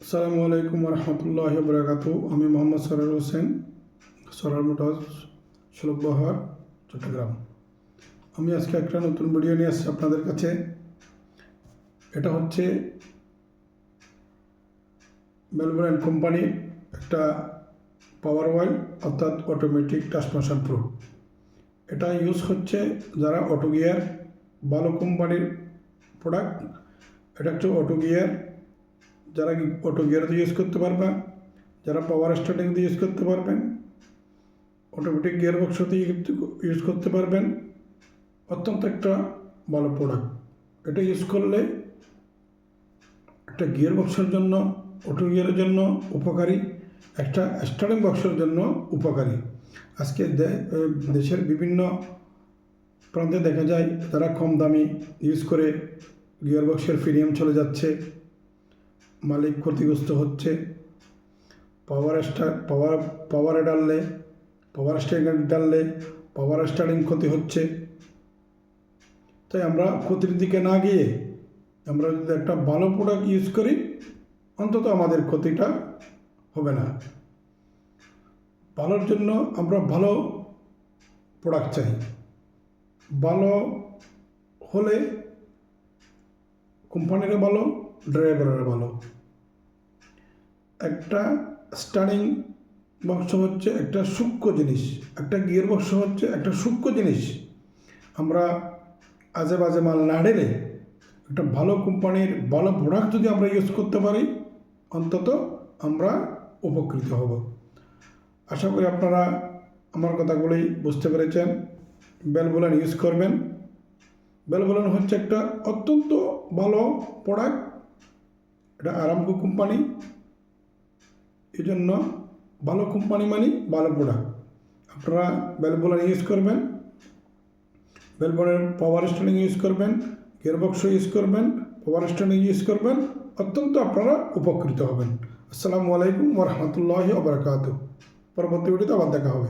আসসালামু আলাইকুম রহমতুল্লাহ বরকাতু। আমি মোহাম্মদ সরার হোসেন, সরার মোটরস, সুলভবহার, চট্টগ্রাম। আমি আজকে একটা নতুন ভিডিও নিয়ে আসছি আপনাদের কাছে। এটা হচ্ছে মেলবোর্ন কোম্পানির একটা পাওয়ার ওয়েল, অর্থাৎ অটোমেটিক ট্রান্সমিশন প্রো। এটা ইউজ হচ্ছে যারা অটো গিয়ার, ভালো কোম্পানির প্রোডাক্ট। এটা হচ্ছে অটো গিয়ার, যারা অটো গিয়ার দিয়ে ইউজ করতে পারবে, যারা পাওয়ার স্টার্টিং দিয়ে ইউজ করতে পারবেন, অটোমেটিক গিয়ার বক্স দিয়ে ইউজ করতে পারবেন। অত্যন্ত একটা ভালো প্রোডাক্ট। এটা ইউজ করলে একটা গিয়ার বক্সের জন্য, অটো গিয়ারের জন্য উপকারী, একটা স্টার্টিং বক্সের জন্য উপকারী। আজকে দেশের বিভিন্ন প্রান্তে দেখা যায় তারা কম দামি ইউজ করে গিয়ার বক্সের প্রিমিয়াম চলে যাচ্ছে, মালিক ক্ষতিগ্রস্ত হচ্ছে। পাওয়ার স্টার্টিং ক্ষতি হচ্ছে। তাই আমরা ক্ষতির দিকে না গিয়ে আমরা যদি একটা ভালো প্রোডাক্ট ইউজ করি, অন্তত আমাদের ক্ষতিটা হবে না। ভালোর জন্য আমরা ভালো প্রোডাক্ট চাই। ভালো হলে কোম্পানিরও ভালো, ড্রাইভারেরও ভালো। একটা স্টার্টিং বক্স হচ্ছে একটা সূক্ষ্ম জিনিস, একটা গিয়ার বক্স হচ্ছে একটা সূক্ষ্ম জিনিস। আমরা আজে বাজে মাল না ঢেলে একটা ভালো কোম্পানির ভালো প্রোডাক্ট যদি আমরা ইউজ করতে পারি, অন্তত আমরা উপকৃত হব। আশা করি আপনারা আমার কথাগুলোই বুঝতে পেরেছেন। বেলবোলান ইউজ করবেন। বেলবোলান হচ্ছে একটা অত্যন্ত ভালো প্রোডাক্ট। এটা আরামকো কোম্পানি, এই জন্য ভালো কোম্পানি মানে ভালো প্রোডাক্ট। আপনারা বেলবোলান ইউজ করবেন, বেলবোলানের পাওয়ার স্টার্টিং ইউজ করবেন, গিয়ারবক্স ইউজ করবেন, পাওয়ার স্টার্টিং ইউজ করবেন, অত্যন্ত আপনারা উপকৃত হবেন। আসসালামু আলাইকুম ওয়া রাহমাতুল্লাহি ওয়া বারাকাতুহু। পরবর্তী ভিডিওতে আবার দেখা হবে।